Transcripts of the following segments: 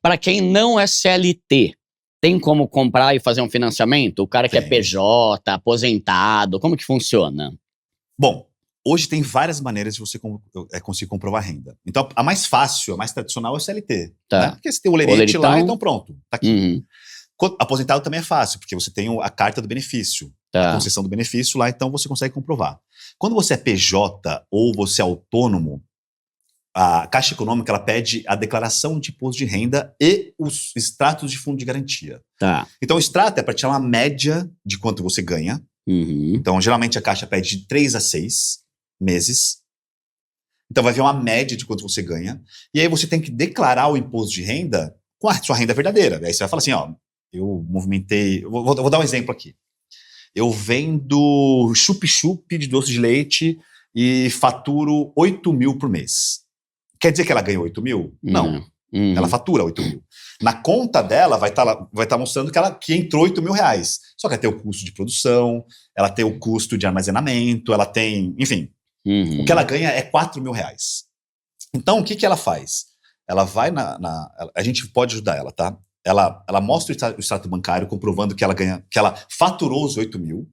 Para quem não é CLT, tem como comprar e fazer um financiamento? O cara que é Tem. PJ, aposentado, como que funciona? Bom, hoje tem várias maneiras de você conseguir comprovar renda. Então, a mais fácil, a mais tradicional é o CLT. Tá. Né? Porque você tem o lerite lá, então pronto, tá aqui. Uhum. Aposentado também é fácil, porque você tem a carta do benefício, Tá. a concessão do benefício lá, então você consegue comprovar. Quando você é PJ ou você é autônomo, a Caixa Econômica ela pede a declaração de imposto de renda e os extratos de fundo de garantia. Tá. Então, o extrato é para tirar uma média de quanto você ganha. Uhum. Então, geralmente, a Caixa pede de 3 a 6 meses. Então, vai ver uma média de quanto você ganha. E aí, você tem que declarar o imposto de renda com a sua renda verdadeira. Aí você vai falar assim, ó, eu movimentei... Vou dar um exemplo aqui. Eu vendo chup-chup de doce de leite e faturo 8 mil por mês. Quer dizer que ela ganhou 8 mil? Não. Uhum. Ela fatura 8 mil. Na conta dela vai tá mostrando que entrou 8 mil reais. Só que ela tem o custo de produção, ela tem o custo de armazenamento, ela tem... Enfim, o que ela ganha é 4 mil reais. Então, o que ela faz? Ela vai a gente pode ajudar ela, tá? Ela mostra o extrato bancário comprovando que ela faturou os 8 mil.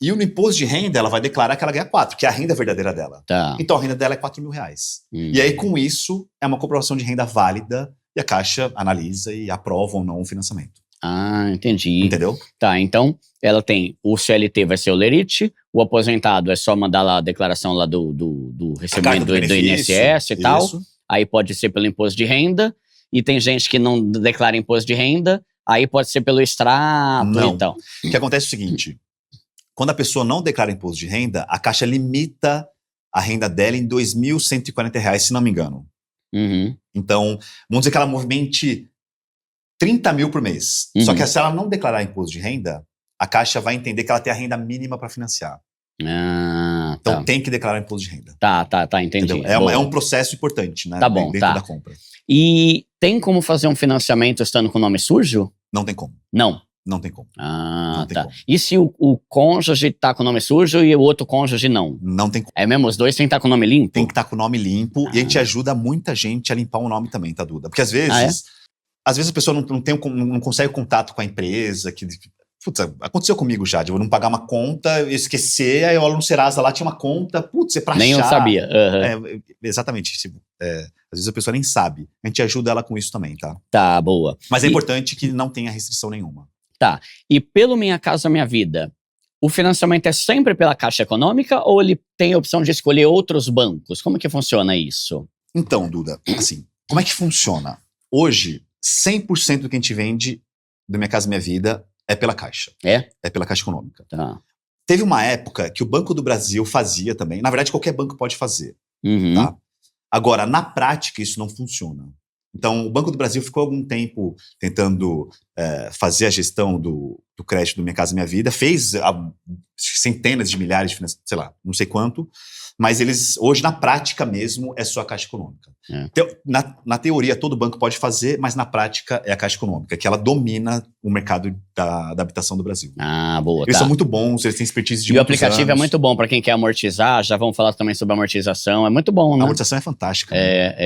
E no imposto de renda, ela vai declarar que ela ganha 4, que é a renda verdadeira dela. Tá. Então, a renda dela é 4 mil reais. E aí, com isso, é uma comprovação de renda válida e a Caixa analisa e aprova ou não o financiamento. Ah, entendi. Entendeu? Tá, então, ela tem o CLT vai ser o lerite, o aposentado é só mandar lá a declaração lá do recebimento do INSS e tal. Isso. Aí pode ser pelo imposto de renda, e tem gente que não declara imposto de renda, aí pode ser pelo extrato Não. e tal. O que acontece é o seguinte, quando a pessoa não declara imposto de renda, a Caixa limita a renda dela em R$ 2.140, se não me engano. Uhum. Então, vamos dizer que ela movimente 30 mil por mês. Uhum. Só que se ela não declarar imposto de renda, a Caixa vai entender que ela tem a renda mínima para financiar. Ah, Então tá. tem que declarar imposto de renda. Tá, entendi. É um processo importante, né? Tá bom, dentro tá. da compra. E tem como fazer um financiamento estando com o nome sujo? Não tem como. Não. Não tem como. Ah, Não tem tá. como. E se o cônjuge tá com o nome sujo e o outro cônjuge não? Não tem como. É mesmo? Os dois têm que estar com o nome limpo? Tem que estar com o nome limpo e a gente ajuda muita gente a limpar o nome também, tá, Duda? Porque às vezes a pessoa não consegue contato com a empresa, putz, aconteceu comigo já, de eu não pagar uma conta, eu esquecer, aí eu olho no Serasa lá, tinha uma conta, putz, é pra achar. Nem eu sabia. Uhum. Exatamente. Às vezes a pessoa nem sabe. A gente ajuda ela com isso também, tá? Tá, boa. Mas é importante que não tenha restrição nenhuma. Tá. E pelo Minha Casa Minha Vida, o financiamento é sempre pela Caixa Econômica ou ele tem a opção de escolher outros bancos? Como que funciona isso? Então, Duda, assim, como é que funciona? Hoje, 100% do que a gente vende do Minha Casa Minha Vida é pela Caixa. É? É pela Caixa Econômica. Tá. Teve uma época que o Banco do Brasil fazia também. Na verdade, qualquer banco pode fazer. Uhum. Tá? Agora, na prática, isso não funciona. Então, o Banco do Brasil ficou algum tempo tentando fazer a gestão do crédito do Minha Casa Minha Vida, fez centenas de milhares de financiamentos, sei lá, não sei quanto, mas eles, hoje, na prática mesmo, é só a Caixa Econômica. Então, na teoria, todo banco pode fazer, mas na prática é a Caixa Econômica, que ela domina o mercado da habitação do Brasil. Ah, boa, Eles são muito bons, eles têm expertise de muitos anos. E o aplicativo é muito bom para quem quer amortizar, já vamos falar também sobre amortização, é muito bom, né? A amortização é fantástica.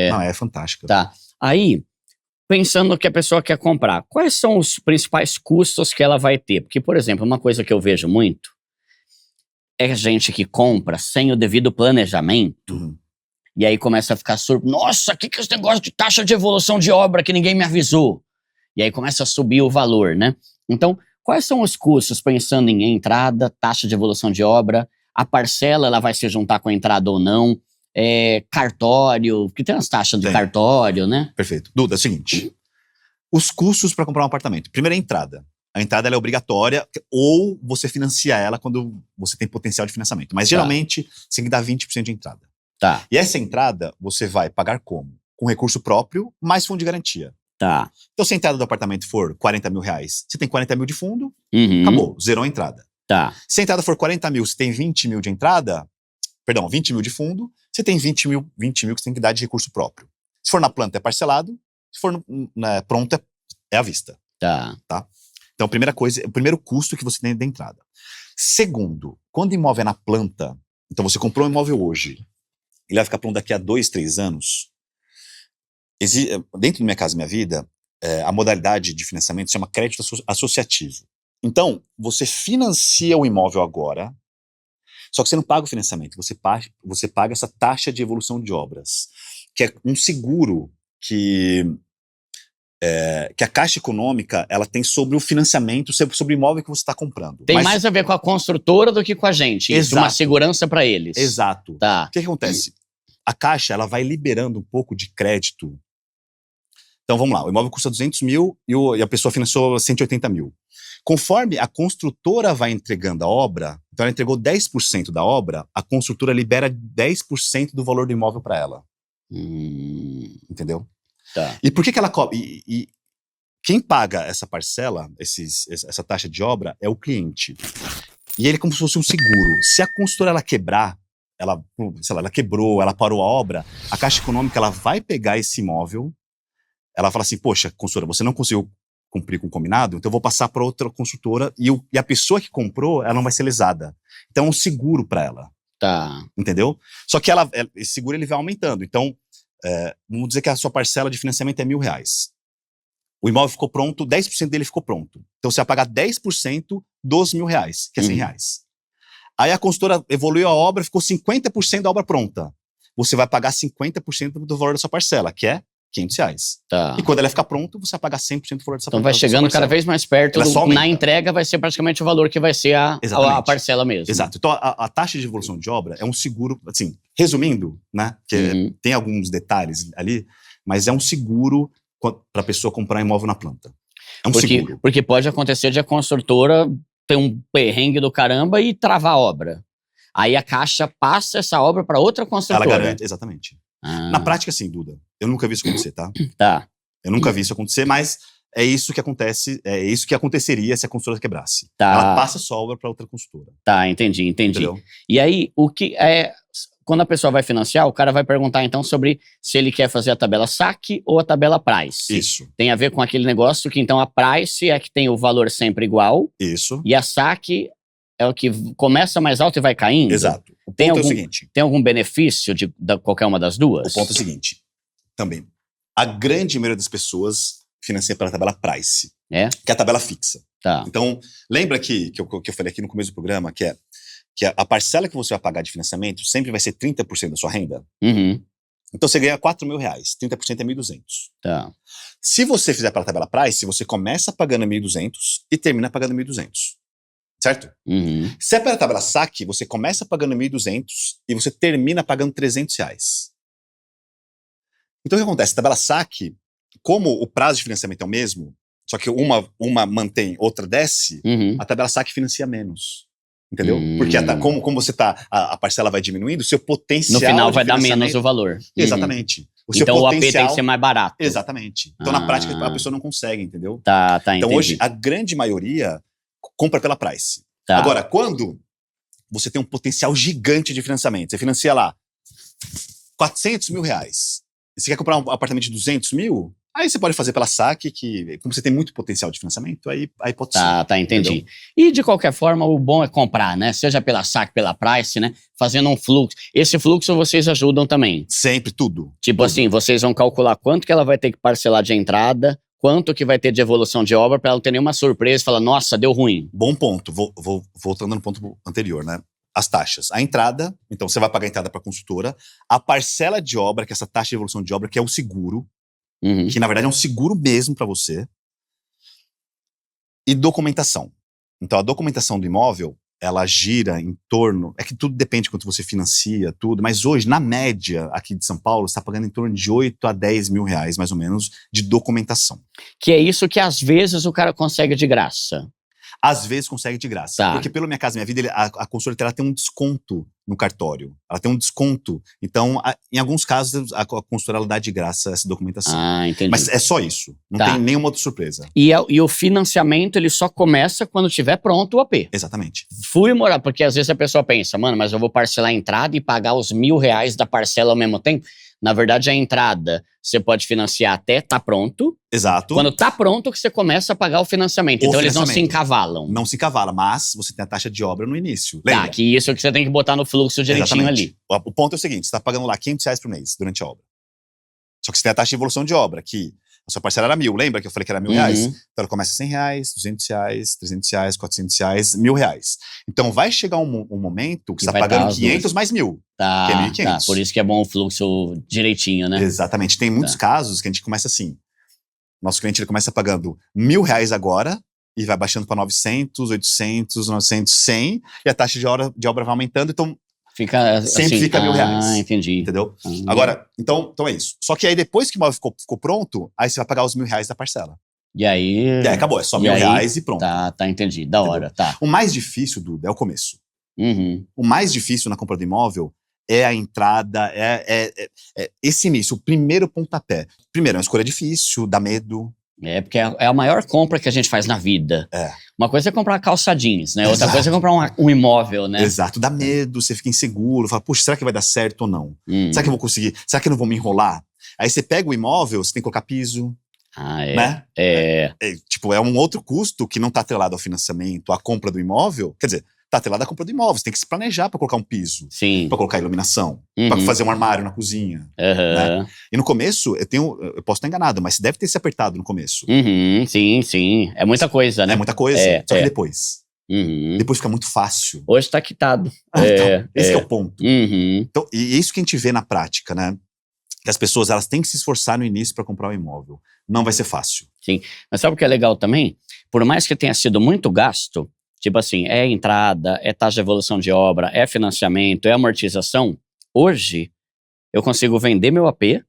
Não, é fantástica. Tá. Aí, pensando que a pessoa quer comprar, quais são os principais custos que ela vai ter? Porque, por exemplo, uma coisa que eu vejo muito é gente que compra sem o devido planejamento. Uhum. E aí começa a ficar surpreso. Nossa, que é esse negócio de taxa de evolução de obra que ninguém me avisou? E aí começa a subir o valor, né? Então, quais são os custos pensando em entrada, taxa de evolução de obra, a parcela ela vai se juntar com a entrada ou não, cartório, porque tem umas taxas de cartório, né? Perfeito. Duda, é o seguinte, os custos para comprar um apartamento. Primeiro é a entrada. A entrada ela é obrigatória ou você financia ela quando você tem potencial de financiamento. Mas geralmente você tem que dar 20% de entrada. Tá. E essa entrada você vai pagar como? Com recurso próprio, mais fundo de garantia. Tá. Então se a entrada do apartamento for 40 mil reais, você tem 40 mil de fundo, acabou, zerou a entrada. Tá. Se a entrada for 40 mil, você tem 20 mil de entrada, 20 mil de fundo, você tem 20 mil que você tem que dar de recurso próprio. Se for na planta é parcelado, se for pronto é à vista. Tá. Então, primeira coisa, o primeiro custo que você tem da entrada. Segundo, quando o imóvel é na planta, então você comprou um imóvel hoje, ele vai ficar pronto daqui a 2, 3 anos. Dentro do Minha Casa Minha Vida, a modalidade de financiamento se chama crédito associativo. Então, você financia o imóvel agora, só que você não paga o financiamento, você paga essa taxa de evolução de obras, que é um seguro que a Caixa Econômica ela tem sobre o financiamento, sobre o imóvel que você está comprando. Tem mais a ver com a construtora do que com a gente. Isso, uma segurança para eles. Exato. Tá. O que acontece? A Caixa ela vai liberando um pouco de crédito. Então vamos lá, o imóvel custa 200 mil e a pessoa financiou 180 mil. Conforme a construtora vai entregando a obra, então ela entregou 10% da obra, a construtora libera 10% do valor do imóvel para ela. Entendeu? Tá. E por que ela cobra? E quem paga essa parcela, essa taxa de obra, é o cliente. E ele é como se fosse um seguro. Se a construtora ela quebrar, ela quebrou, ela parou a obra, a Caixa Econômica ela vai pegar esse imóvel, ela fala assim, poxa, construtora, você não conseguiu cumprir com o combinado, então eu vou passar para outra construtora e a pessoa que comprou, ela não vai ser lesada. Então é um seguro para ela. Tá. Entendeu? Só que esse seguro ele vai aumentando. Então, vamos dizer que a sua parcela de financiamento é R$1.000. O imóvel ficou pronto, 10% dele ficou pronto. Então você vai pagar 10% dos R$1.000, que é R$100. Aí a consultora evoluiu a obra, ficou 50% da obra pronta. Você vai pagar 50% do valor da sua parcela, que é R$500. Tá. E quando ela ficar pronta, você vai pagar 100% do valor dessa parcela. Então vai chegando cada vez mais perto. Na entrega vai ser praticamente o valor que vai ser a parcela mesmo. Exato. Então a taxa de evolução de obra é um seguro, assim, resumindo, né? Que tem alguns detalhes ali, mas é um seguro para a pessoa comprar imóvel na planta. É um seguro. Porque pode acontecer de a construtora ter um perrengue do caramba e travar a obra. Aí a Caixa passa essa obra para outra construtora. Ela garante, exatamente. Na prática, sim, Duda. Eu nunca vi isso acontecer, tá? Tá. Eu nunca vi isso acontecer, mas é isso que acontece, é isso que aconteceria se a construtora quebrasse. Tá. Ela passa sua obra para outra construtora. Tá, entendi. Entendeu? E aí, quando a pessoa vai financiar, o cara vai perguntar então sobre se ele quer fazer a tabela saque ou a tabela price. Isso. Tem a ver com aquele negócio que então a price é que tem o valor sempre igual. Isso. E a saque é o que começa mais alto e vai caindo. Exato. O ponto é o seguinte. Tem algum benefício de qualquer uma das duas? O ponto é o seguinte, também. A grande maioria das pessoas financia pela tabela price. Que é a tabela fixa. Tá. Então, lembra que eu falei aqui no começo do programa, que a parcela que você vai pagar de financiamento sempre vai ser 30% da sua renda? Então você ganha R$4.000, 30% é 1.200. Tá. Se você fizer pela tabela price, você começa pagando 1.200 e termina pagando 1.200. Certo? Se é pela tabela saque, você começa pagando 1.200 e você termina pagando R$300. Então o que acontece? A tabela saque, como o prazo de financiamento é o mesmo, só que uma mantém, outra desce, a tabela saque financia menos. Entendeu? Porque como você a parcela vai diminuindo, o seu potencial. No final vai dar menos o valor. Exatamente. Então o AP tem que ser mais barato. Exatamente. Então na prática a pessoa não consegue, entendeu? Tá, então entendi. Hoje a grande maioria compra pela price. Tá. Agora, quando você tem um potencial gigante de financiamento, você financia lá R$400.000, e você quer comprar um apartamento de 200 mil, aí você pode fazer pela saque, que como você tem muito potencial de financiamento, aí pode ser. Tá, entendi. Entendeu? E de qualquer forma, o bom é comprar, né? Seja pela saque, pela price, né? Fazendo um fluxo. Esse fluxo vocês ajudam também. Sempre, tudo. Tipo assim, vocês vão calcular quanto que ela vai ter que parcelar de entrada, quanto que vai ter de evolução de obra, para ela não ter nenhuma surpresa e falar, nossa, deu ruim. Bom ponto. Voltando no ponto anterior, né? As taxas. A entrada, então você vai pagar a entrada para a consultora. A parcela de obra, que é essa taxa de evolução de obra, que é o seguro, que na verdade é um seguro mesmo para você. E documentação. Então a documentação do imóvel, ela gira em torno, é que tudo depende de quanto você financia, tudo, mas hoje, na média, aqui de São Paulo, você está pagando em torno de 8 a 10 mil reais, mais ou menos, de documentação. Que é isso que às vezes o cara consegue de graça. Às vezes consegue de graça. Tá. Porque pelo Minha Casa Minha Vida, a consultora ela tem um desconto no cartório. Ela tem um desconto. Então, em alguns casos, a consultora ela dá de graça essa documentação. Entendi. Mas é só isso. Não tem nenhuma outra surpresa. E o financiamento, ele só começa quando tiver pronto o AP. Exatamente. Fui morar, porque às vezes a pessoa pensa, mano, mas eu vou parcelar a entrada e pagar os R$1.000 da parcela ao mesmo tempo. Na verdade, a entrada você pode financiar até tá pronto. Exato. Quando tá pronto que você começa a pagar o financiamento. Então eles não se encavalam. Não se encavala, mas você tem a taxa de obra no início. Lembra? Tá, que isso é que você tem que botar no fluxo direitinho ali. O ponto é o seguinte, você tá pagando lá R$500 por mês durante a obra. Só que você tem a taxa de evolução de obra, que A sua parcela era 1.000, lembra que eu falei que era R$1.000? Então ela começa R$100, R$200, R$300, R$400, R$1.000. Então vai chegar um momento que você tá pagando 500 mais 1.000, tá, que é 1.500. Tá, por isso que é bom o fluxo direitinho, né? Exatamente. Tem muitos casos que a gente começa assim. Nosso cliente ele começa pagando R$1.000 agora e vai baixando para 900, 800, 900, 100 e a taxa de obra vai aumentando, então fica sempre assim, fica R$1.000. Ah, entendi. Entendeu? Agora, então é isso. Só que aí depois que o imóvel ficou pronto, aí você vai pagar os R$1.000 da parcela. E aí acabou, é só R$1.000 e pronto. Tá, entendi. Da hora, tá. O mais difícil, Duda, é o começo. O mais difícil na compra do imóvel é a entrada, é esse início, o primeiro pontapé. Primeiro, é uma escolha difícil, dá medo. Porque é a maior compra que a gente faz na vida. Uma coisa é comprar calça jeans, né? Outra coisa é comprar um imóvel, né? Exato, dá medo, você fica inseguro, fala, puxa, será que vai dar certo ou não? Será que eu vou conseguir? Será que eu não vou me enrolar? Aí você pega o imóvel, você tem que colocar piso, né? Tipo, é um outro custo que não está atrelado ao financiamento, à compra do imóvel. Quer dizer, tá atrelado à compra do imóvel, você tem que se planejar para colocar um piso, para colocar iluminação, para fazer um armário na cozinha. Né? E no começo, eu posso estar enganado, mas você deve ter se apertado no começo. Sim. É muita coisa, né? É muita coisa. Só que depois. Depois fica muito fácil. Hoje tá quitado. Então, esse é o ponto. Então, e é isso que a gente vê na prática, né? Que as pessoas elas têm que se esforçar no início para comprar um imóvel. Não vai ser fácil. Sim. Mas sabe o que é legal também? Por mais que tenha sido muito gasto, tipo assim, é entrada, é taxa de evolução de obra, é financiamento, é amortização. Hoje, eu consigo vender meu AP e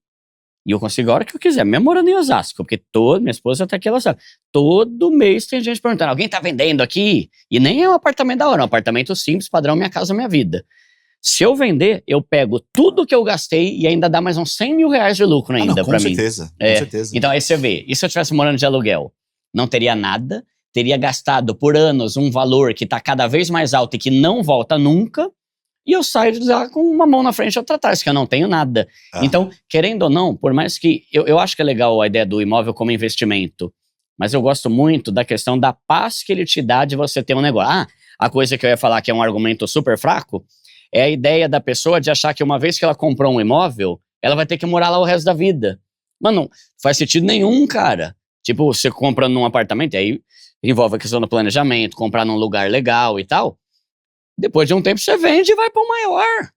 eu consigo a hora que eu quiser, mesmo morando em Osasco, porque minha esposa tá aqui, ela sabe. Todo mês tem gente perguntando, alguém tá vendendo aqui? E nem é um apartamento da hora, é um apartamento simples, padrão, minha casa, minha vida. Se eu vender, eu pego tudo que eu gastei e ainda dá mais uns R$100 mil de lucro ainda pra mim. Com certeza. Então aí você vê, e se eu estivesse morando de aluguel? Não teria nada, teria gastado por anos um valor que está cada vez mais alto e que não volta nunca, e eu saio de lá com uma mão na frente e outra atrás, que eu não tenho nada. Então, querendo ou não, por mais que... Eu acho que é legal a ideia do imóvel como investimento, mas eu gosto muito da questão da paz que ele te dá de você ter um negócio. A coisa que eu ia falar que é um argumento super fraco, é a ideia da pessoa de achar que uma vez que ela comprou um imóvel, ela vai ter que morar lá o resto da vida. Mano, não faz sentido nenhum, cara. Tipo, você comprando num apartamento, aí envolve a questão do planejamento, comprar num lugar legal e tal. Depois de um tempo você vende e vai para um maior.